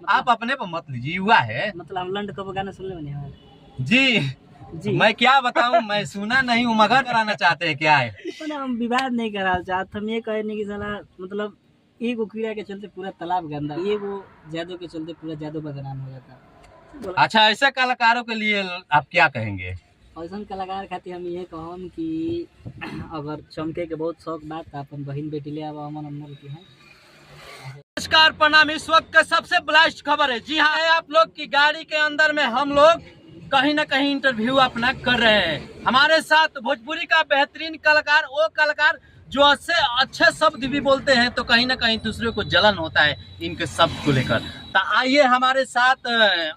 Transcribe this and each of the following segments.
आप अपने पर मत लीजिए, युवा है। मतलब हम लंड कब गाना सुनने बने हमारे जी मैं क्या बताऊं, मैं सुना नहीं हूँ, मगर कराना चाहते हैं क्या है? हम विवाद नहीं करा चाहते, हम ये कहे नहीं कि साला मतलब एगो कीड़ा के चलते पूरा तालाब गंदा, एगो जादू के चलते पूरा जादू बदनाम हो जाता। अच्छा, ऐसे कलाकारों के लिए आप क्या कहेंगे? ऐसा कलाकार खातिर हम ये कहम कि अगर चमके के बहुत शौक बात तो अपन बहन बेटी ले आवा, अमन अमन की है। नमस्कार, प्रणाम। इस वक्त का सबसे ब्लास्ट खबर है, जी हाँ, है आप लोग की गाड़ी के अंदर में हम लोग कहीं ना कहीं इंटरव्यू अपना कर रहे हैं। हमारे साथ भोजपुरी का बेहतरीन कलाकार, वो कलाकार जो अच्छे शब्द भी बोलते हैं तो कहीं ना कहीं दूसरे को जलन होता है इनके शब्द को लेकर। तो आइए, हमारे साथ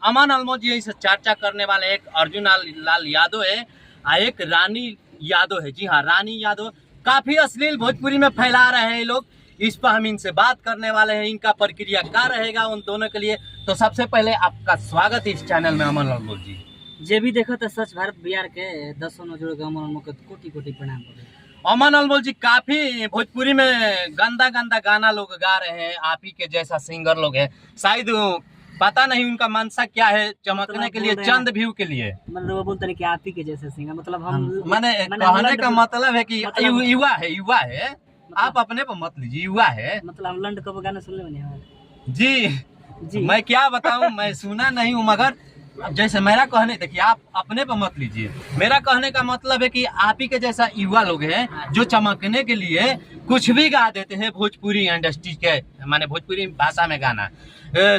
अमन अलमोज जी से चर्चा करने वाले एक अर्जुन लाल यादव है और एक रानी यादव है। जी हाँ, रानी यादव काफी अश्लील भोजपुरी में फैला रहे हैं ये लोग। इस पर हम इनसे बात करने वाले हैं, इनका प्रक्रिया क्या रहेगा उन दोनों के लिए। तो सबसे पहले आपका स्वागत है इस चैनल में अमन अलमोज जी। जे भी देखो तो सच भारत बिहार के 10 नौजोड़ अमन अलमोज को कोटि कोटि प्रणाम करे। अमन अलमोज जी काफी भोजपुरी में गंदा गंदा गाना लोग गा रहे हैं, आप ही के जैसा सिंगर लोग है, शायद पता नहीं उनका मंशा क्या है, चमकने के लिए, चंद व्यू के लिए। मतलब वो बोलते हैं कि आप ही के जैसे सिंगर, मतलब हम मैंने कहने का मतलब है कि युवा है, युवा है। आप अपने पर मत लीजिए, युवा है। मतलब हम लंड कब गाना सुनने बने हमारे। जी मैं क्या बताऊं, मैं सुना नहीं हूँ, मगर जैसे मेरा कहने, देखिए आप अपने पर मत लीजिए, मेरा कहने का मतलब है कि आप ही के जैसा युवा लोग हैं जो चमकने के लिए कुछ भी गा देते हैं भोजपुरी इंडस्ट्री के, माने भोजपुरी भाषा में गाना।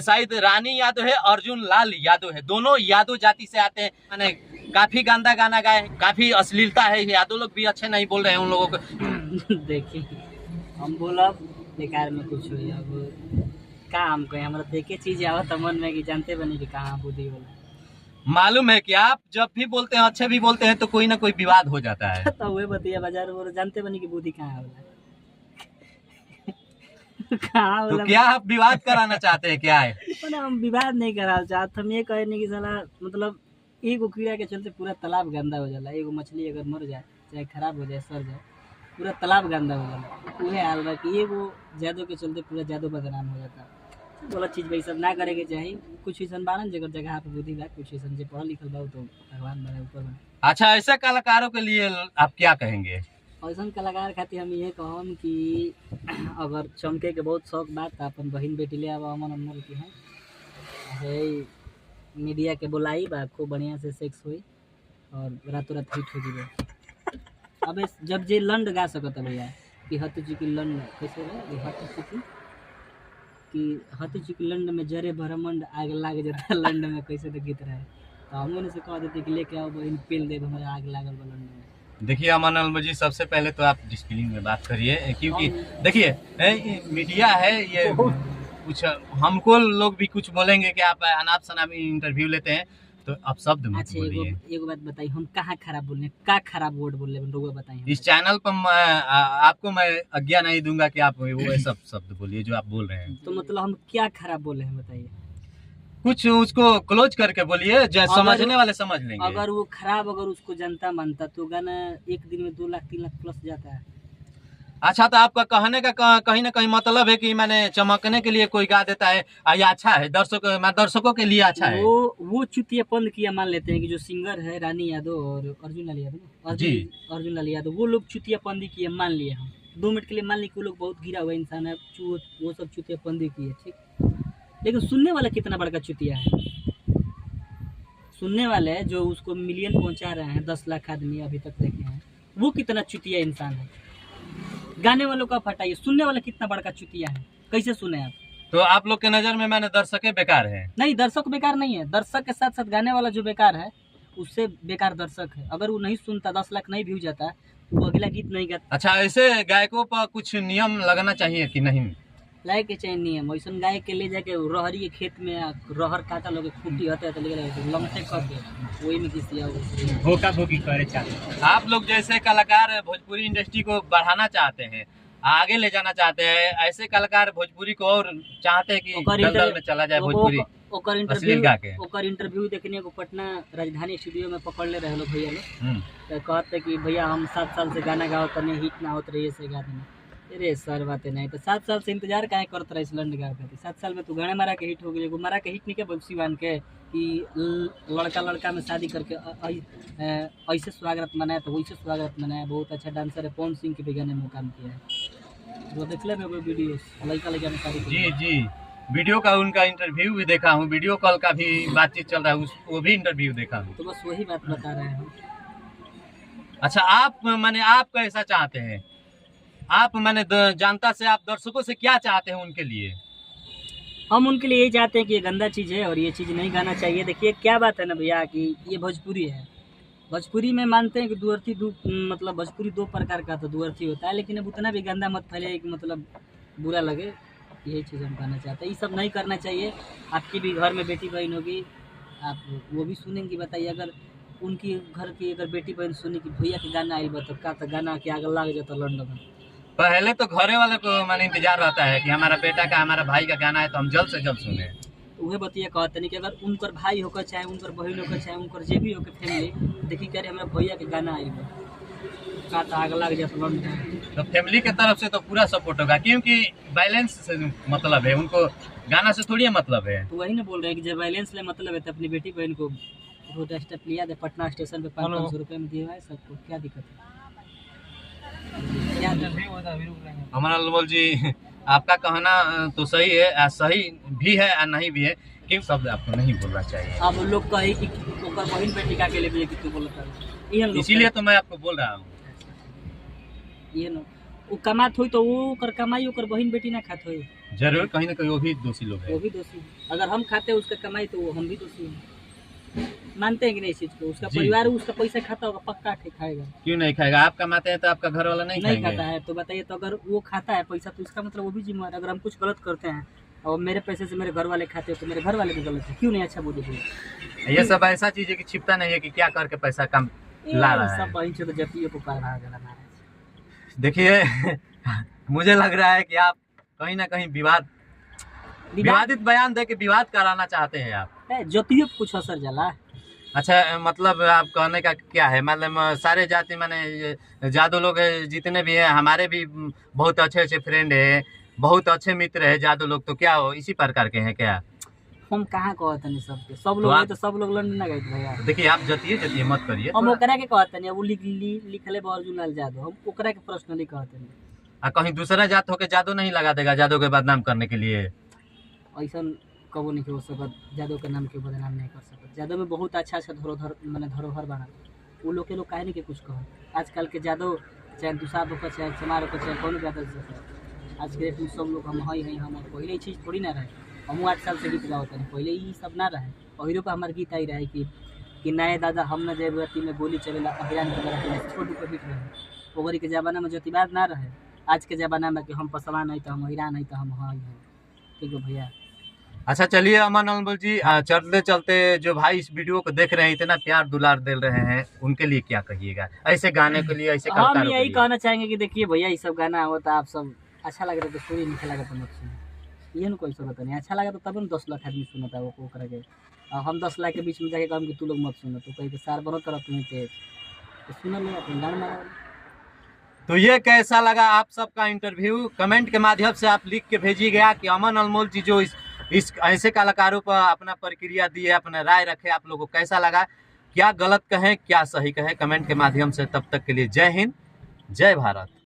शायद रानी यादव है, अर्जुन लाल यादव है, दोनों यादव जाति से आते हैं। माने काफी गंदा गाना गाए, काफी अश्लीलता है, यादव लोग भी अच्छे नहीं बोल रहे हैं उन लोगों को। देखिए हम बोला बेकार में कुछ हुई, अब का हम कहें, हमारा देखे चीज आवत मन में कि जानते बनी कि कहाँ बुद्धि बोला। मालूम है कि आप जब भी बोलते हैं, अच्छे भी बोलते हैं, तो कोई ना कोई विवाद हो जाता है। तो वही बतिया बाजार और जानते बनी कि बुद्धि कहाँ होला। कहाँ तो होला क्या आप विवाद कराना चाहते हैं क्या है? हम विवाद नहीं करा चाहते, हम ये कहे नहीं कि साला मतलब एगो कीड़ा के चलते पूरा तालाब गंदा हो जाला, एगो मछली अगर मर जाए चाहे खराब हो जाए, सड़ जाए, पूरा तालाब गंदा हो जाला। उहे हाल बा कि एगो जादू के चलते पूरा जादू बदनाम हो जाता। गलत चीज भाई सब ना करे के चाहिए। कुछ ऐसा बारन जगह जगह पे बुद्धि बा, कुछ ऐसा जे पढ़ल लिखल बा तो भगवान बने ऊपर बने। अच्छा, ऐसे कलाकारों के लिए आप क्या कहेंगे? ऐसा कलाकार खातिर हम ये कहम कि अगर चमके के बहुत शौक बात तो अपन बहन बेटी ले आवा, अमन अमन की है, मीडिया के बुलाई बा, खूब बढ़िया से सेक्स हुई और रातों रात हिट हो जाए। अब जब जे लंड गा सकता भैया कि हत चुकी लंड कैसे है, हत चुकी लंड में जरे ब्रह्मंड आग लाग जाता लंड में, कैसे तो गीत रहे। तो हम उन्हें से कह देते कि लेके आओ बहन पेल दे, हमारे आग लागल बा लंड में। देखिए अमन अलमोज जी, सबसे पहले तो आप डिसिप्लिन में बात करिए, क्योंकि देखिए मीडिया है ये, कुछ हमको लोग भी कुछ बोलेंगे कि आप अनाप शनाप इंटरव्यू लेते हैं, तो आप शब्द मत बोलिए। एगो बात बताइए, हम कहाँ खराब बोलने, का खराब वर्ड बोल रहे हैं बताइए। इस चैनल पर आपको मैं आज्ञा नहीं दूंगा कि आप वो सब शब्द बोलिए जो आप बोल रहे हैं। तो मतलब हम क्या खराब बोले हैं बताइए। कुछ उसको क्लोज करके बोलिए, जो समझने वाले समझ लेंगे। अगर वो खराब, अगर उसको जनता मानता तो गाना एक दिन में 2 लाख 3 लाख प्लस जाता है। अच्छा, तो आपका कहने का कहीं ना कहीं मतलब है कि मैंने चमकने के लिए कोई गा देता है या अच्छा है, दर्शकों के लिए अच्छा है। वो चुतियापन किया मान लेते हैं कि जो सिंगर है रानी यादव और अर्जुन लाल यादव, अर्जुन लाल यादव, वो लोग चुतियापंदी किए मान लिए। हम 2 मिनट के लिए मान लिए कि वो लोग बहुत गिरा हुआ इंसान है, वो सब चुतियापंदी किए, ठीक। लेकिन सुनने वाला कितना बड़का चुतिया है, सुनने वाले जो उसको मिलियन पहुंचा रहे हैं, 10 लाख आदमी अभी तक देखे हैं, वो कितना चुतिया इंसान है। गाने वालों का फटाइए, सुनने वाला कितना बड़का चुतिया है, कैसे सुने आप? तो आप लोग के नजर में मैंने दर्शक बेकार है? नहीं, दर्शक बेकार नहीं है, दर्शक के साथ साथ गाने वाला जो बेकार है उससे बेकार दर्शक है। अगर वो नहीं सुनता, 10 लाख नहीं व्यू जाता, वो अगला गीत नहीं गाता। अच्छा, ऐसे गायकों पर कुछ नियम लगना चाहिए कि नहीं? लाए के चाहिए नियम, ऐसा गाय के ले जाके रहरी के खेत में रहर काटा लोग खूटी होते है तो लेके लमटे कर के वही में किसी भोका भोकी करे चाहते। आप लोग जैसे कलाकार भोजपुरी इंडस्ट्री को बढ़ाना चाहते हैं, आगे ले जाना चाहते हैं, ऐसे कलाकार भोजपुरी को और चाहते हैं कि दलदल में चला जाए भोजपुरी। ओकर इंटरव्यू देखने को पटना राजधानी स्टूडियो में पकड़ ले रहे लोग भैया लोग, तो कहते कि भैया हम 7 साल से गाना गाओ तने हिट ना होत रही से गा देना। अरे सर बात नहीं तो 7 साल से इंतजार काहे करत रहे लंड गाँव खातिर 7 साल में तू गाने मारा के हिट हो गई एगो मारा के हिट नहीं के बंसी बांध के कि लड़का लड़का में शादी करके ऐसे स्वागत मनाया तो वैसे स्वागत मनाया। बहुत अच्छा डांसर है, पवन सिंह के भी गाने में काम किया है। वो देख ले मेरे वीडियो लड़का लड़का में शादी जी जी, वीडियो का उनका इंटरव्यू भी देखा हूँ, वीडियो कॉल का भी बातचीत चल रहा है, वो भी इंटरव्यू देखा हूँ। तो बस वही बात बता रहे हैं। अच्छा, आप माने आप कैसा चाहते हैं? आप माने जनता से, आप दर्शकों से क्या चाहते हैं उनके लिए? हम उनके लिए यही चाहते हैं कि ये गंदा चीज़ है और ये चीज़ नहीं गाना चाहिए। देखिए क्या बात है ना भैया कि ये भोजपुरी है, भोजपुरी में मानते हैं कि दुअर्थी मतलब भोजपुरी 2 प्रकार का तो दुअर्थी होता है, लेकिन अब उतना भी गंदा मत फैले कि मतलब बुरा लगे। यही चीज़ हम कहना चाहते हैं, ये सब नहीं करना चाहिए। आपकी भी घर में बेटी बहन होगी, आप वो भी सुनेंगी। बताइए अगर उनकी घर की अगर बेटी बहन सुनी कि भैया के गाना आई बता का तो गाना के आगे लग जाता लंडन में। पहले तो घरे वाले को माने इंतजार रहता है कि हमारा बेटा का, हमारा भाई का गाना है तो हम जल्द से जल्द सुने। उहे बतिया कहते नहीं कि अगर उनकर भाई होकर चाहे उनकर बहन होकर चाहे उनकर जे भी होकर फैमिली देखी करे हमारा भैया के गाना आई का तो आग लग जाता लंडन। तो फैमिली के तरफ से तो पूरा सपोर्ट होगा, क्योंकि बैलेंस से मतलब है, उनको गाना से थोड़ी मतलब है। तो वही ना बोल रहे हैं कि जब बैलेंस ले मतलब है तो अपनी बेटी बहन को रोड स्टेप लिया दे, पटना स्टेशन पे 500 रुपये में दिया है सबको, क्या दिक्कत है? हमारा अनमोल जी, आपका कहना तो सही है, सही भी है और नहीं भी है, क्यों शब्द आपको नहीं बोलना चाहिए। अब लोग कहे कि ओकर बहन बेटी का के लिए कि तू बोलता है, इसीलिए तो मैं आपको बोल रहा हूँ। ये नो वो कमात हुई तो वो ओकर कमाई ओकर बहन बेटी ना खात हुई, जरूर कहीं ना कहीं वो भी दोषी लोग वो हैं। भी दोषी है। अगर हम खाते उसका कमाई तो हम भी दोषी हैं। मानते हैं कि नहीं इस चीज को? उसका जी। परिवार उसका पैसा खाता होगा, पक्का खाएगा। क्यों नहीं खाएगा? आप कमाते हैं तो आपका घर वाला नहीं नहीं खाएंगे? खाता है तो बताइए, तो अगर वो खाता है पैसा तो इसका मतलब वो भी जिम्मेवार। अगर हम कुछ गलत करते हैं और मेरे पैसे से मेरे घर वाले खाते हो तो मेरे घर वाले भी गलत है, क्यों नहीं? अच्छा बोलिए। ये सब ऐसा चीज है कि छिपता नहीं है कि क्या करके पैसा कम ला रहा है। सब बहन से तो जतियों को पार भाग गया महाराज। देखिए मुझे लग रहा है कि आप कहीं ना कहीं विवादित बयान दे के विवाद कराना चाहते हैं आप। जतियों को कुछ असर जला। अच्छा, मतलब आप कहने का क्या है? मतलब सारे जाति माने जादू लोग जितने भी हैं, हमारे भी बहुत अच्छे अच्छे फ्रेंड है, बहुत अच्छे मित्र है जादू लोग, तो क्या हो इसी प्रकार के हैं क्या? हम कहाँ कहते नहीं सबके, सब लोग तो सब लोग लंडन ना गए भैया। देखिए आप जतिये मत करिए। हम ओकरा के कहते नहीं, वो लिखले अर्जुन लाल जादव, हम ओकरा के पर्सनली कहते नहीं। कहीं दूसरा जात होके जादू नहीं लगा देगा जादू के बदनाम करने के लिए? ऐसा कबो नहीं हो सकत, जादव के नाम के बदनाम नहीं कर सकत। जादव में बहुत अच्छा अच्छा धरोहर बना, वो लोग के लोग काहे नहीं के कुछ कहो। आजकल के जादव चाहे दूसरा होकर चाहे चमार होकर चाहे कौन जादव से आज के डेट में सब लोग हम हई हम पहले चीज़ थोड़ी ना रहे। हम 8 साल से गीत गाते हैं, पहले ये सब ना रहे। पहले पर हमारे गीत आई रहे कि नए दादा हम न जयवती में गोली चलेला अभियान के छोटू को हिट रहे। ओगरी के ज़माना में जतिवाद ना रहे। आज के ज़माना में कि हम पसवा नहीं तो हम हैरान नहीं तो हम हई हैं। ठीक है भैया। अच्छा चलिए अमन अनमोल जी, चलते चलते जो भाई इस वीडियो को देख रहे हैं, इतना प्यार दुलार दे रहे हैं, उनके लिए क्या कहिएगा? ऐसे गाने के लिए, ऐसे हम यही कहना चाहेंगे कि देखिए भैया ये सब गाना होता आप सब अच्छा लग रहा है तो स्टोरी नहीं लगा तो मत सुनो। ये ना कोई सब नहीं अच्छा लगा तो तब न 10 लाख आदमी सुनता है वो करके। और हम 10 लाख के बीच में जाके कहम कि तू लोग मत सुनो, तो कहीं के सार बनो तरफ तुम्हें तेज तो सुन लो अपन गान मारा। तो ये कैसा लगा आप सबका इंटरव्यू? कमेंट के माध्यम से आप लिख के भेजिएगा कि अमन अनमोल जी जो इस ऐसे कलाकारों पर अपना प्रक्रिया दिए, अपना राय रखे, आप लोगों को कैसा लगा? क्या गलत कहें क्या सही कहें, कमेंट के माध्यम से। तब तक के लिए जय हिंद, जय भारत।